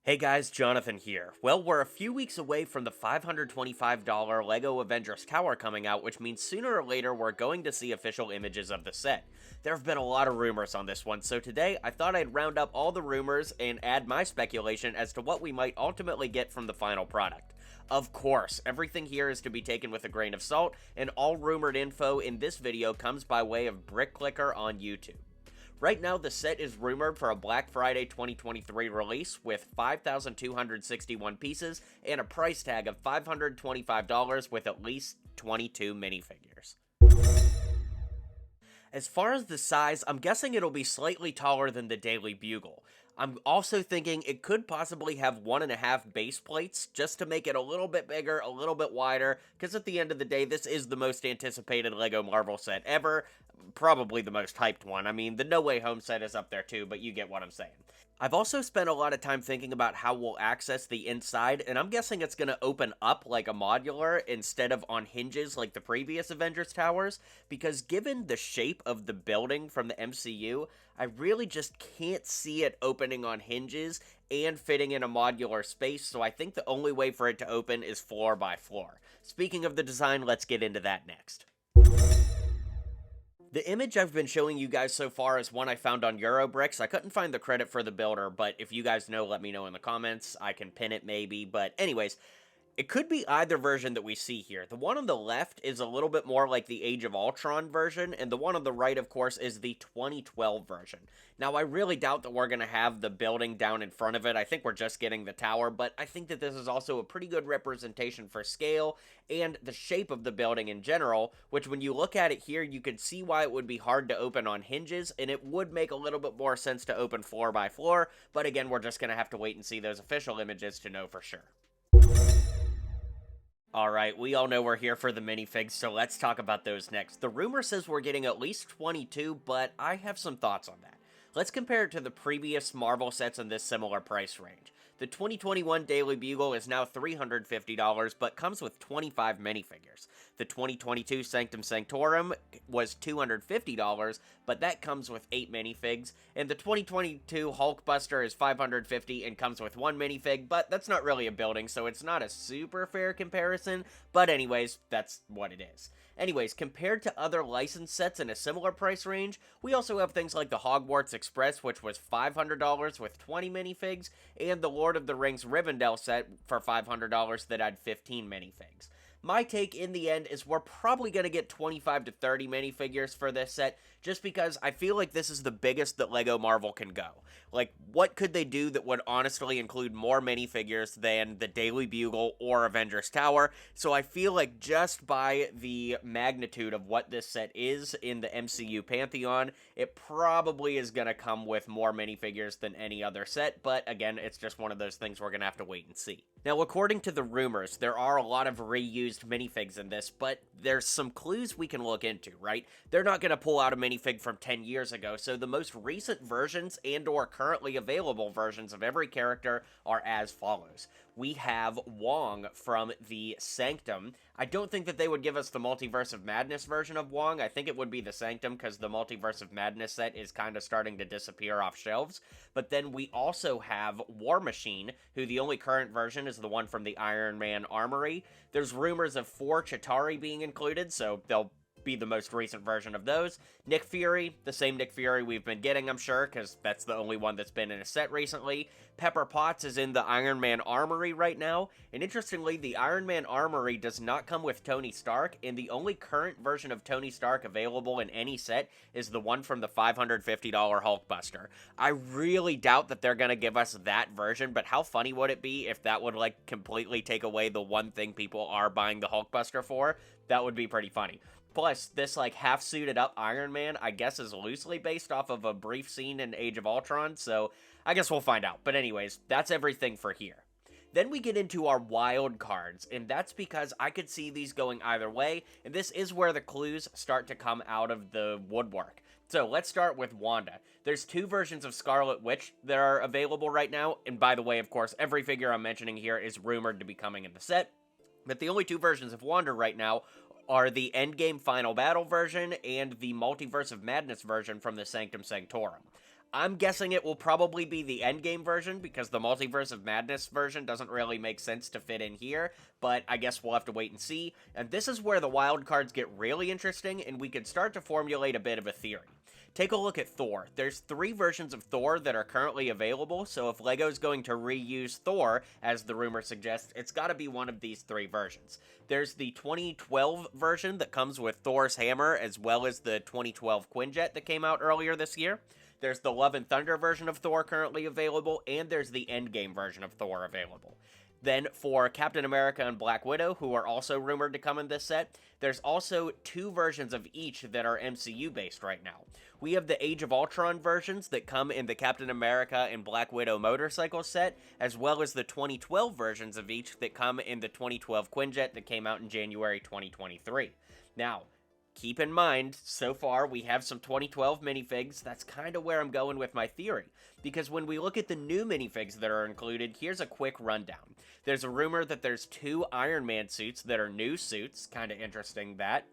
Hey guys, Jonathan here. Well, we're a few weeks away from the $525 LEGO Avengers Tower coming out, which means sooner or later we're going to see official images of the set. There have been a lot of rumors on this one, so today I thought I'd round up all the rumors and add my speculation as to what we might ultimately get from the final product. Of course, everything here is to be taken with a grain of salt, and all rumored info in this video comes by way of Brick Clicker on YouTube. Right now, the set is rumored for a Black Friday 2023 release with 5,261 pieces and a price tag of $525 with at least 22 minifigures. As far as the size, I'm guessing it'll be slightly taller than the Daily Bugle. I'm also thinking it could possibly have 1.5 base plates just to make it a little bit bigger, a little bit wider, because at the end of the day, this is the most anticipated LEGO Marvel set ever, probably the most hyped one. I mean, the No Way Home set is up there too, but you get what I'm saying. I've also spent a lot of time thinking about how we'll access the inside, and I'm guessing it's going to open up like a modular instead of on hinges like the previous Avengers Towers, because given the shape of the building from the MCU, I really just can't see it opening on hinges and fitting in a modular space, so I think the only way for it to open is floor by floor. Speaking of the design, let's get into that next. The image I've been showing you guys so far is one I found on Eurobricks. I couldn't find the credit for the builder, but if you guys know, let me know in the comments. I can pin it maybe, but anyways, it could be either version that we see here. The one on the left is a little bit more like the Age of Ultron version, and the one on the right, of course, is the 2012 version. Now, I really doubt that we're going to have the building down in front of it. I think we're just getting the tower, but I think that this is also a pretty good representation for scale and the shape of the building in general, which when you look at it here, you can see why it would be hard to open on hinges, and it would make a little bit more sense to open floor by floor, but again, we're just going to have to wait and see those official images to know for sure. Alright, we all know we're here for the minifigs, so let's talk about those next. The rumor says we're getting at least 22, but I have some thoughts on that. Let's compare it to the previous Marvel sets in this similar price range. The 2021 Daily Bugle is now $350, but comes with 25 minifigures. The 2022 Sanctum Sanctorum was $250, but that comes with 8 minifigs. And the 2022 Hulkbuster is $550 and comes with 1 minifig, but that's not really a building, so it's not a super fair comparison. But anyways, that's what it is. Anyways, compared to other licensed sets in a similar price range, we also have things like the Hogwarts Express, which was $500 with 20 minifigs, and the Lord of the Rings Rivendell set for $500 that had 15 minifigs. My take in the end is we're probably going to get 25 to 30 minifigures for this set, just because I feel like this is the biggest that LEGO Marvel can go. Like, what could they do that would honestly include more minifigures than the Daily Bugle or Avengers Tower? So I feel like just by the magnitude of what this set is in the MCU Pantheon, it probably is going to come with more minifigures than any other set, but again, it's just one of those things we're going to have to wait and see. Now, according to the rumors, there are a lot of reused minifigs in this, but there's some clues we can look into, right? They're not going to pull out a minifig from 10 years ago, so the most recent versions and or currently available versions of every character are as follows. We have Wong from the Sanctum. I don't think that they would give us the Multiverse of Madness version of Wong. I think it would be the Sanctum because the Multiverse of Madness set is kind of starting to disappear off shelves. But then we also have War Machine, who the only current version is the one from the Iron Man Armory. There's rumors of 4 Chitauri being included, so they'll be the most recent version of those. Nick Fury, the same Nick Fury we've been getting, I'm sure, because that's the only one that's been in a set recently. Pepper Potts is in the Iron Man Armory right now, and interestingly, the Iron Man Armory does not come with Tony Stark, and the only current version of Tony Stark available in any set is the one from the $550 Hulkbuster. I really doubt that they're going to give us that version, but how funny would it be if that would, like, completely take away the one thing people are buying the Hulkbuster for? That would be pretty funny. Plus, this, like, half-suited up Iron Man, I guess, is loosely based off of a brief scene in Age of Ultron, so I guess we'll find out. But anyways, that's everything for here. Then we get into our wild cards, and that's because I could see these going either way, and this is where the clues start to come out of the woodwork. So let's start with Wanda. There's 2 versions of Scarlet Witch that are available right now, and by the way, of course, every figure I'm mentioning here is rumored to be coming in the set, but the only 2 versions of Wanda right now are the Endgame Final Battle version and the Multiverse of Madness version from the Sanctum Sanctorum. I'm guessing it will probably be the endgame version because the Multiverse of Madness version doesn't really make sense to fit in here, but I guess we'll have to wait and see. And this is where the wild cards get really interesting and we can start to formulate a bit of a theory. Take a look at Thor. There's 3 versions of Thor that are currently available, so if LEGO's going to reuse Thor, as the rumor suggests, it's gotta be one of these 3 versions. There's the 2012 version that comes with Thor's hammer, as well as the 2012 Quinjet that came out earlier this year. There's the Love and Thunder version of Thor currently available, and there's the Endgame version of Thor available. Then for Captain America and Black Widow, who are also rumored to come in this set, there's also 2 versions of each that are MCU based right now. We have the Age of Ultron versions that come in the Captain America and Black Widow motorcycle set, as well as the 2012 versions of each that come in the 2012 Quinjet that came out in January 2023. Now, keep in mind, so far we have some 2012 minifigs. That's kind of where I'm going with my theory. Because when we look at the new minifigs that are included, here's a quick rundown. There's a rumor that there's 2 Iron Man suits that are new suits. Kind of interesting that.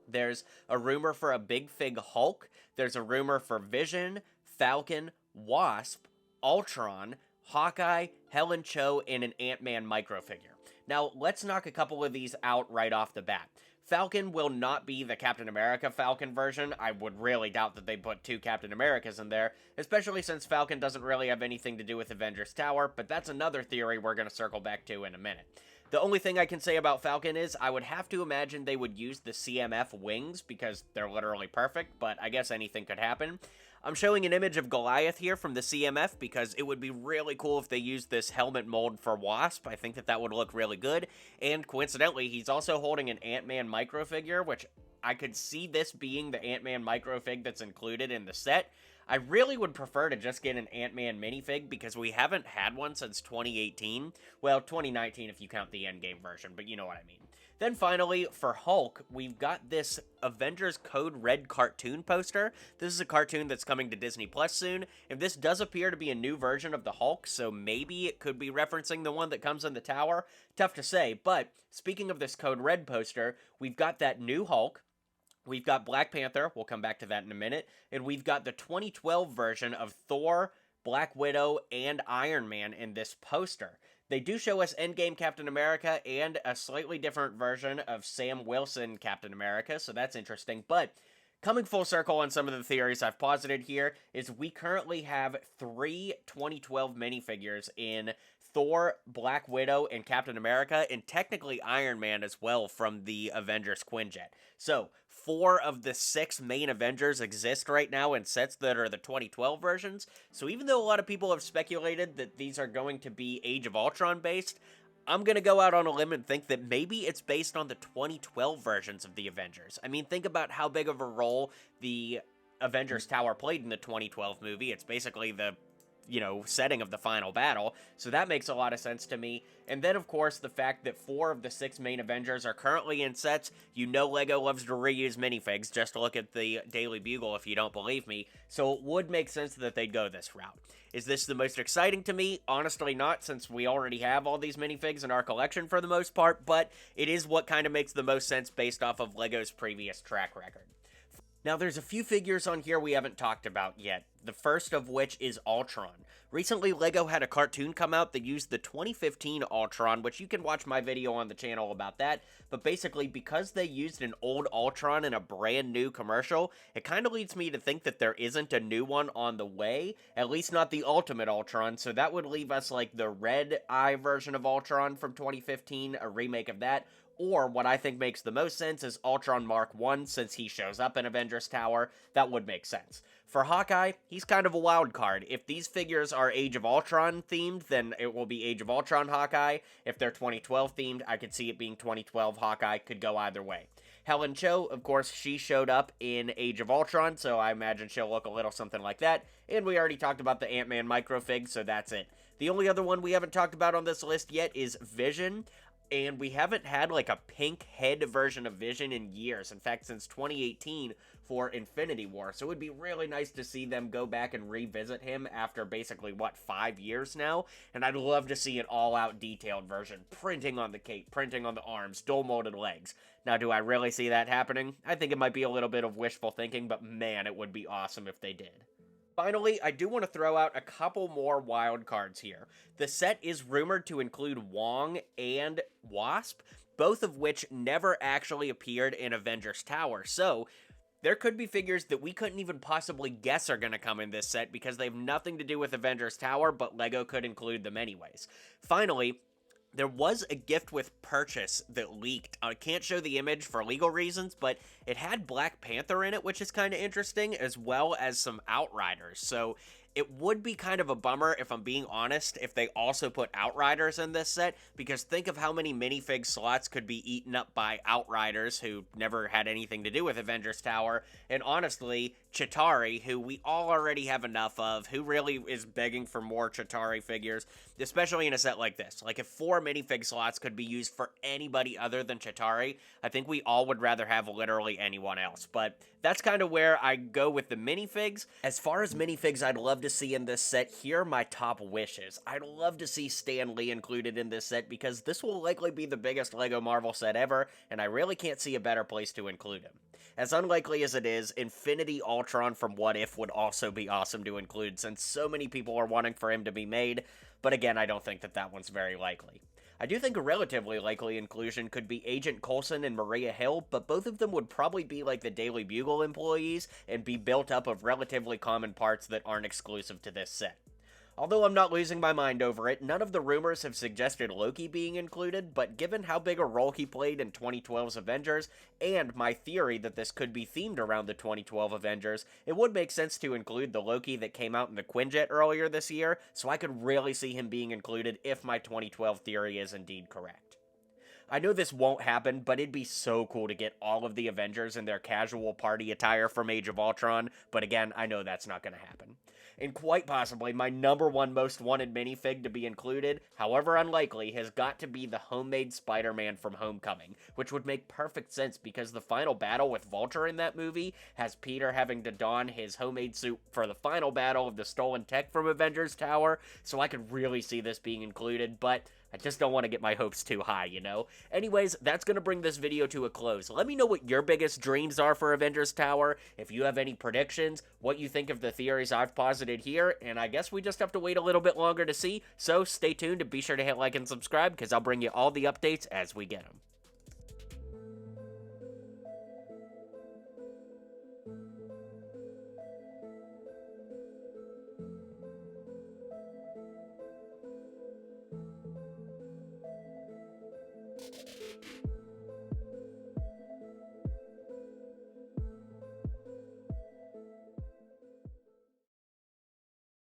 There's a rumor for a Big Fig Hulk. There's a rumor for Vision, Falcon, Wasp, Ultron, Hawkeye, Helen Cho, and an Ant-Man microfigure. Now, let's knock a couple of these out right off the bat. Falcon will not be the Captain America Falcon version. I would really doubt that they put 2 Captain Americas in there, especially since Falcon doesn't really have anything to do with Avengers Tower, but that's another theory we're going to circle back to in a minute. The only thing I can say about Falcon is I would have to imagine they would use the CMF wings because they're literally perfect, but I guess anything could happen. I'm showing an image of Goliath here from the CMF because it would be really cool if they used this helmet mold for Wasp. I think that would look really good. And coincidentally, he's also holding an Ant-Man microfigure, which I could see this being the Ant-Man microfig that's included in the set. I really would prefer to just get an Ant-Man minifig because we haven't had one since 2018. Well, 2019 if you count the Endgame version, but you know what I mean. Then finally, for Hulk, we've got this Avengers Code Red cartoon poster. This is a cartoon that's coming to Disney Plus soon, and this does appear to be a new version of the Hulk, so maybe it could be referencing the one that comes in the tower. Tough to say, but speaking of this Code Red poster, we've got that new Hulk. We've got Black Panther, we'll come back to that in a minute, and we've got the 2012 version of Thor, Black Widow, and Iron Man in this poster. They do show us Endgame Captain America and a slightly different version of Sam Wilson Captain America, so that's interesting, but coming full circle on some of the theories I've posited here is we currently have 3 2012 minifigures in Thor, Black Widow, and Captain America, and technically Iron Man as well from the Avengers Quinjet. So, 4 of the 6 main Avengers exist right now in sets that are the 2012 versions, so even though a lot of people have speculated that these are going to be Age of Ultron based, I'm going to go out on a limb and think that maybe it's based on the 2012 versions of the Avengers. I mean, think about how big of a role the Avengers Tower played in the 2012 movie. It's basically the setting of the final battle, so that makes a lot of sense to me. And then, of course, the fact that 4 of the 6 main Avengers are currently in sets. LEGO loves to reuse minifigs, just look at the Daily Bugle if you don't believe me, so it would make sense that they'd go this route. Is this the most exciting to me? Honestly not, since we already have all these minifigs in our collection for the most part, but it is what kind of makes the most sense based off of LEGO's previous track record. Now, there's a few figures on here we haven't talked about yet, the first of which is Ultron. Recently, LEGO had a cartoon come out that used the 2015 Ultron, which you can watch my video on the channel about that, but basically, because they used an old Ultron in a brand new commercial, it kind of leads me to think that there isn't a new one on the way, at least not the Ultimate Ultron, so that would leave us like the Red Eye version of Ultron from 2015, a remake of that, or what I think makes the most sense is Ultron Mark 1, since he shows up in Avengers Tower. That would make sense. For Hawkeye, he's kind of a wild card. If these figures are Age of Ultron themed, then it will be Age of Ultron Hawkeye. If they're 2012 themed, I could see it being 2012 Hawkeye. Could go either way. Helen Cho, of course, she showed up in Age of Ultron, so I imagine she'll look a little something like that. And we already talked about the Ant-Man microfig, so that's it. The only other one we haven't talked about on this list yet is Vision. And we haven't had like a pink head version of Vision in years. In fact, since 2018 for Infinity War. So it would be really nice to see them go back and revisit him after basically, 5 years now? And I'd love to see an all-out detailed version. Printing on the cape, printing on the arms, dual-molded legs. Now, do I really see that happening? I think it might be a little bit of wishful thinking, but man, it would be awesome if they did. Finally, I do want to throw out a couple more wild cards here. The set is rumored to include Wong and Wasp, both of which never actually appeared in Avengers Tower, so there could be figures that we couldn't even possibly guess are going to come in this set because they have nothing to do with Avengers Tower, but LEGO could include them anyways. Finally, there was a gift with purchase that leaked. I can't show the image for legal reasons, but it had Black Panther in it, which is kind of interesting, as well as some Outriders. So it would be kind of a bummer, if I'm being honest, if they also put Outriders in this set, because think of how many minifig slots could be eaten up by Outriders, who never had anything to do with Avengers Tower, and honestly, Chitauri, who we all already have enough of, who really is begging for more Chitauri figures, especially in a set like this. Like, if 4 minifig slots could be used for anybody other than Chitauri, I think we all would rather have literally anyone else, but that's kind of where I go with the minifigs. As far as minifigs I'd love to see in this set, here are my top wishes. I'd love to see Stan Lee included in this set because this will likely be the biggest LEGO Marvel set ever, and I really can't see a better place to include him. As unlikely as it is, Infinity Ultron from What If would also be awesome to include since so many people are wanting for him to be made, but again, I don't think that one's very likely. I do think a relatively likely inclusion could be Agent Coulson and Maria Hill, but both of them would probably be like the Daily Bugle employees and be built up of relatively common parts that aren't exclusive to this set. Although I'm not losing my mind over it, none of the rumors have suggested Loki being included, but given how big a role he played in 2012's Avengers, and my theory that this could be themed around the 2012 Avengers, it would make sense to include the Loki that came out in the Quinjet earlier this year, so I could really see him being included if my 2012 theory is indeed correct. I know this won't happen, but it'd be so cool to get all of the Avengers in their casual party attire from Age of Ultron, but again, I know that's not going to happen. And quite possibly, my #1 most wanted minifig to be included, however unlikely, has got to be the homemade Spider-Man from Homecoming, which would make perfect sense because the final battle with Vulture in that movie has Peter having to don his homemade suit for the final battle of the stolen tech from Avengers Tower, so I could really see this being included, but I just don't want to get my hopes too high, you know? Anyways, that's going to bring this video to a close. Let me know what your biggest dreams are for Avengers Tower, if you have any predictions, what you think of the theories I've posited here, and I guess we just have to wait a little bit longer to see, so stay tuned and be sure to hit like and subscribe, because I'll bring you all the updates as we get them.